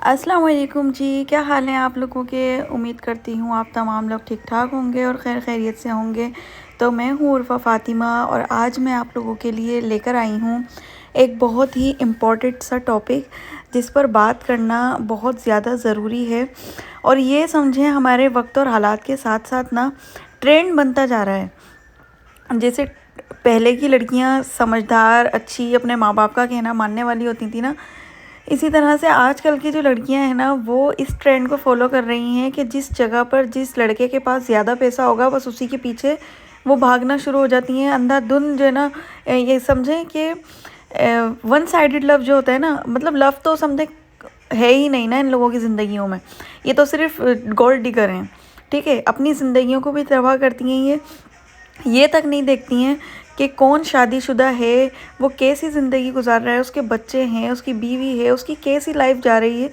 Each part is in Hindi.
अस्सलाम वालेकुम जी, क्या हाल है आप लोगों के। उम्मीद करती हूँ आप तमाम लोग ठीक ठाक होंगे और खैर खैरियत से होंगे। तो मैं हूँ उर्फ़ा फ़ातिमा और आज मैं आप लोगों के लिए लेकर आई हूँ एक बहुत ही इम्पॉर्टेंट सा टॉपिक जिस पर बात करना बहुत ज़्यादा ज़रूरी है। और ये समझें हमारे वक्त और हालात के साथ साथ ना ट्रेंड बनता जा रहा है। जैसे पहले की लड़कियां समझदार अच्छी अपने माँ बाप का कहना मानने वाली होती थी ना, इसी तरह से आजकल की जो लड़कियां हैं ना वो इस ट्रेंड को फॉलो कर रही हैं कि जिस जगह पर जिस लड़के के पास ज़्यादा पैसा होगा बस उसी के पीछे वो भागना शुरू हो जाती हैं अंधाधुंध जो है ना। ये समझें कि वन साइडेड लव जो होता है ना, मतलब लव तो समझे है ही नहीं ना इन लोगों की ज़िंदगियों में। ये तो सिर्फ गोल्ड डिगर हैं, ठीक है। अपनी ज़िंदगियों को भी तबाह करती हैं। ये तक नहीं देखती हैं कि कौन शादीशुदा है, वो कैसी ज़िंदगी गुजार रहा है, उसके बच्चे हैं, उसकी बीवी है, उसकी कैसी लाइफ जा रही है।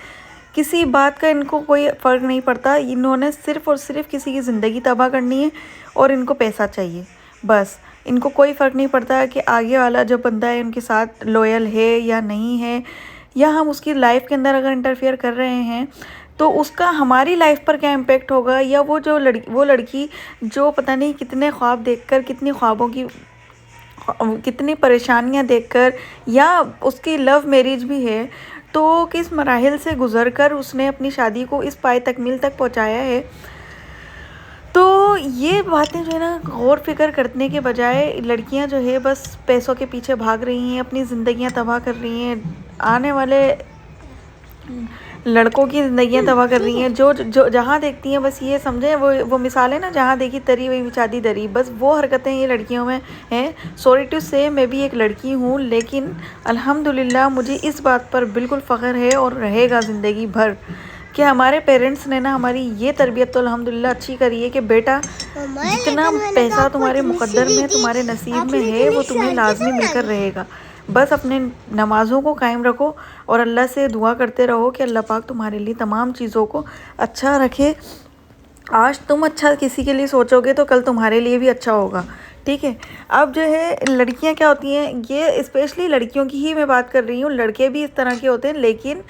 किसी बात का इनको कोई फ़र्क नहीं पड़ता। इन्होंने सिर्फ़ और सिर्फ किसी की ज़िंदगी तबाह करनी है और इनको पैसा चाहिए बस। इनको कोई फ़र्क नहीं पड़ता कि आगे वाला जो बंदा है उनके साथ लॉयल है या नहीं है, या हम उसकी लाइफ के अंदर अगर इंटरफेयर कर रहे हैं तो उसका हमारी लाइफ पर क्या इम्पेक्ट होगा। या वो लड़की जो पता नहीं कितने ख्वाब देखकर, कितनी ख्वाबों की कितनी परेशानियां देखकर, या उसकी लव मैरिज भी है तो किस मराहिल से गुज़रकर उसने अपनी शादी को इस पाए तकमील तक पहुंचाया है। तो ये बातें जो है ना गौर फिक्र करने के बजाय लड़कियां जो है बस पैसों के पीछे भाग रही हैं, अपनी ज़िंदगियां तबाह कर रही हैं, आने वाले लड़कों की ज़िंदगियां तबाह कर रही हैं। जो जो जहाँ देखती हैं बस ये समझें वो मिसाल है ना, जहाँ देखी तरी वही बिछाती दरी, बस वो हरकतें ये लड़कियों में हैं। सॉरी टू से मैं भी एक लड़की हूँ, लेकिन अल्हम्दुलिल्लाह मुझे इस बात पर बिल्कुल फ़ख्र है और रहेगा ज़िंदगी भर कि हमारे पेरेंट्स ने ना हमारी ये तरबियत तो अल्हम्दुलिल्लाह अच्छी करी है कि बेटा जितना पैसा तुम्हारे मुक़द्दर में, तुम्हारे नसीब में है, वो तुम्हें लाजमी मिलकर रहेगा। बस अपने नमाज़ों को कायम रखो और अल्लाह से दुआ करते रहो कि अल्लाह पाक तुम्हारे लिए तमाम चीज़ों को अच्छा रखे। आज तुम अच्छा किसी के लिए सोचोगे तो कल तुम्हारे लिए भी अच्छा होगा, ठीक है। अब जो है लड़कियां क्या होती हैं, ये स्पेशली लड़कियों की ही मैं बात कर रही हूँ, लड़के भी इस तरह के होते हैं, लेकिन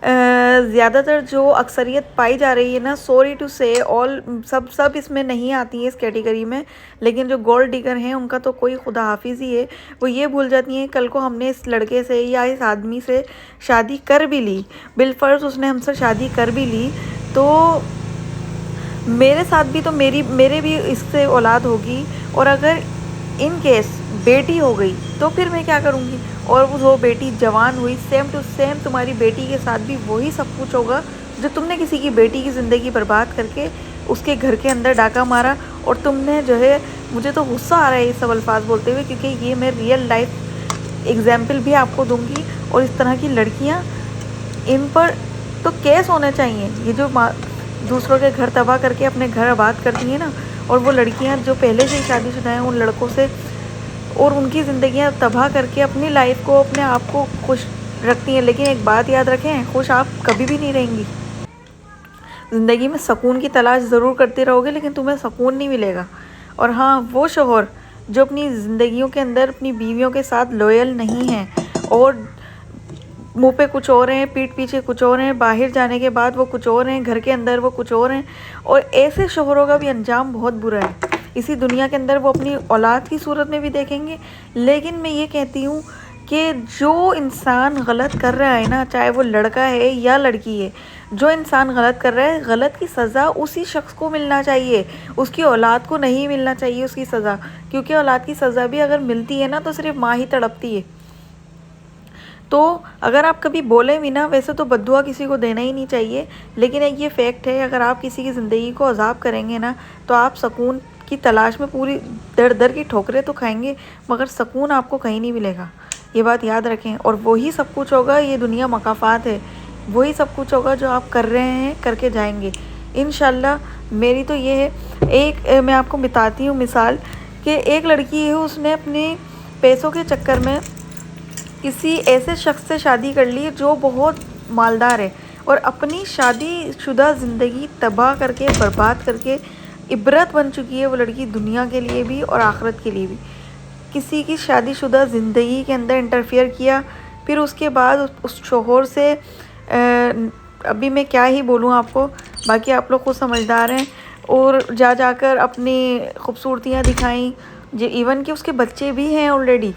ज़्यादातर जो अक्सरियत पाई जा रही है ना, सॉरी टू से ऑल सब इसमें नहीं आती हैं इस कैटेगरी में, लेकिन जो गोल्ड डिगर हैं उनका तो कोई खुदा हाफिज़ ही है। वो ये भूल जाती हैं कल को हमने इस लड़के से या इस आदमी से शादी कर भी ली, बिलफर्ज उसने हमसे शादी कर भी ली, तो मेरे साथ भी तो मेरे भी इससे औलाद होगी, और अगर इन केस बेटी हो गई तो फिर मैं क्या करूँगी। और वो बेटी जवान हुई, सेम टू सेम तुम्हारी बेटी के साथ भी वही सब कुछ होगा जो तुमने किसी की बेटी की ज़िंदगी बर्बाद करके उसके घर के अंदर डाका मारा। और तुमने जो है, मुझे तो गुस्सा आ रहा है ये सब अल्फाज बोलते हुए, क्योंकि ये मैं रियल लाइफ एग्जाम्पल भी आपको दूँगी। और इस तरह की लड़कियाँ, इन पर तो केस होने चाहिए। ये जो दूसरों के घर तबाह करके अपने घर आबाद करती हैं ना, और वो लड़कियां जो पहले से ही शादीशुदा हैं उन लड़कों से, और उनकी ज़िंदगियां तबाह करके अपनी लाइफ को, अपने आप को खुश रखती हैं। लेकिन एक बात याद रखें, खुश आप कभी भी नहीं रहेंगी। ज़िंदगी में सुकून की तलाश ज़रूर करते रहोगे लेकिन तुम्हें सुकून नहीं मिलेगा। और हाँ, वो शौहर जो अपनी ज़िंदगियों के अंदर अपनी बीवियों के साथ लॉयल नहीं है और मुंह पे कुछ और हैं, पीठ पीछे कुछ और हैं, बाहर जाने के बाद वो कुछ और हैं, घर के अंदर वो कुछ और हैं, और ऐसे शोहरों का भी अंजाम बहुत बुरा है। इसी दुनिया के अंदर वो अपनी औलाद की सूरत में भी देखेंगे। लेकिन मैं ये कहती हूँ कि जो इंसान गलत कर रहा है ना, चाहे वो लड़का है या लड़की है, जो इंसान गलत कर रहा है, गलत की सज़ा उसी शख्स को मिलना चाहिए, उसकी औलाद को नहीं मिलना चाहिए उसकी सज़ा। क्योंकि औलाद की सज़ा भी अगर मिलती है ना तो सिर्फ माँ ही तड़पती है। तो अगर आप कभी बोले भी ना, वैसे तो बद्दुआ किसी को देना ही नहीं चाहिए, लेकिन एक ये फैक्ट है, अगर आप किसी की ज़िंदगी को अजाब करेंगे ना तो आप सुकून की तलाश में पूरी दर दर की ठोकरें तो खाएंगे, मगर सुकून आपको कहीं नहीं मिलेगा। ये बात याद रखें। और वही सब कुछ होगा, ये दुनिया मकाफ़ात है, वही सब कुछ होगा जो आप कर रहे हैं, करके जाएंगे इंशाल्लाह। मेरी तो ये है, एक मैं आपको बताती हूँ मिसाल कि एक लड़की है, उसने अपने पैसों के चक्कर में किसी ऐसे शख्स से शादी कर ली जो बहुत मालदार है, और अपनी शादीशुदा ज़िंदगी तबाह करके, बर्बाद करके इबरत बन चुकी है वो लड़की, दुनिया के लिए भी और आखिरत के लिए भी। किसी की शादीशुदा ज़िंदगी के अंदर इंटरफेयर किया, फिर उसके बाद उस शोहर से अभी मैं क्या ही बोलूँ आपको, बाकी आप लोग खुद समझदार हैं। और जाकर अपनी खूबसूरतियाँ दिखाई, जो इवन कि उसके बच्चे भी हैं ऑलरेडी।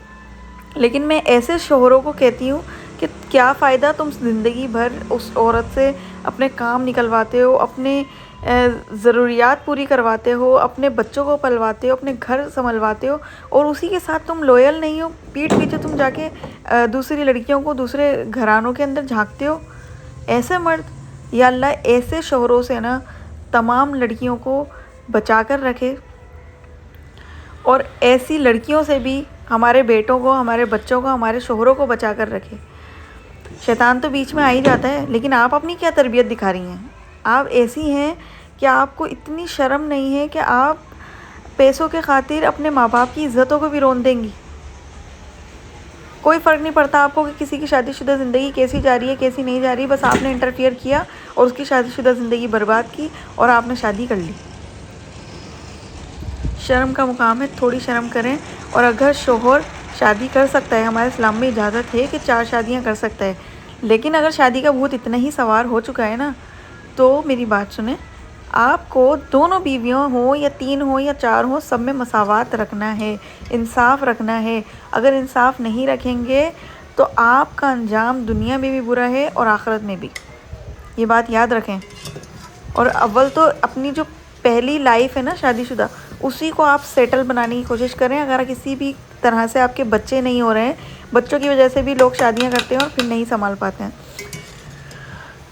लेकिन मैं ऐसे शोहरों को कहती हूँ कि क्या फ़ायदा, तुम ज़िंदगी भर उस औरत से अपने काम निकलवाते हो, अपने ज़रूरियात पूरी करवाते हो, अपने बच्चों को पलवाते हो, अपने घर संभलवाते हो, और उसी के साथ तुम लॉयल नहीं हो। पीठ पीछे तुम जाके दूसरी लड़कियों को दूसरे घरानों के अंदर झांकते हो। ऐसे मर्द, या अल्लाह ऐसे शोहरों से ना तमाम लड़कियों को बचा कर रखे, और ऐसी लड़कियों से भी हमारे बेटों को, हमारे बच्चों को, हमारे शोहरों को बचा कर रखे। शैतान तो बीच में आ ही जाता है, लेकिन आप अपनी क्या तरबियत दिखा रही हैं? आप ऐसी हैं कि आपको इतनी शर्म नहीं है कि आप पैसों के खातिर अपने माँ बाप की इज़्ज़तों को भी रोन देंगी। कोई फ़र्क नहीं पड़ता आपको कि किसी की शादीशुदा ज़िंदगी कैसी जा रही है, कैसी नहीं जा रही, बस आपने इंटरफियर किया और उसकी शादीशुदा ज़िंदगी बर्बाद की और आपने शादी कर ली। शर्म का मुकाम है, थोड़ी शर्म करें। और अगर शोहर शादी कर सकता है, हमारे इस्लाम में इजाज़त है कि 4 शादियां कर सकता है, लेकिन अगर शादी का भूत इतना ही सवार हो चुका है ना, तो मेरी बात सुने, आपको दोनों बीवियों हो या 3 हो या 4 हो, सब में मसावात रखना है, इंसाफ रखना है। अगर इंसाफ नहीं रखेंगे तो आपका अंजाम दुनिया में भी बुरा है और आखिरत में भी, ये बात याद रखें। और अव्वल तो अपनी जो पहली लाइफ है ना शादीशुदा, उसी को आप सेटल बनाने की कोशिश करें। अगर किसी भी तरह से आपके बच्चे नहीं हो रहे हैं, बच्चों की वजह से भी लोग शादियां करते हैं और फिर नहीं संभाल पाते हैं,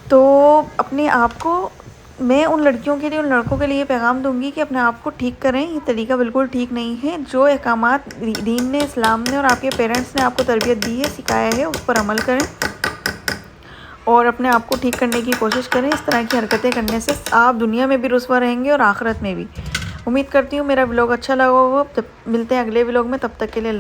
तो अपने आप को, मैं उन लड़कियों के लिए, उन लड़कों के लिए पैगाम दूंगी कि अपने आप को ठीक करें। ये तरीका बिल्कुल ठीक नहीं है। जो अहकामात दीन ने, इस्लाम ने और आपके पेरेंट्स ने आपको तरबियत दी है, सिखाया है, उस पर अमल करें और अपने आप को ठीक करने की कोशिश करें। इस तरह की हरकतें करने से आप दुनिया में भी रुस्वा रहेंगे और आखिरत में भी। उम्मीद करती हूँ मेरा व्लॉग अच्छा लगा होगा। जब मिलते हैं अगले व्लॉग में, तब तक के लिए अल्लाह।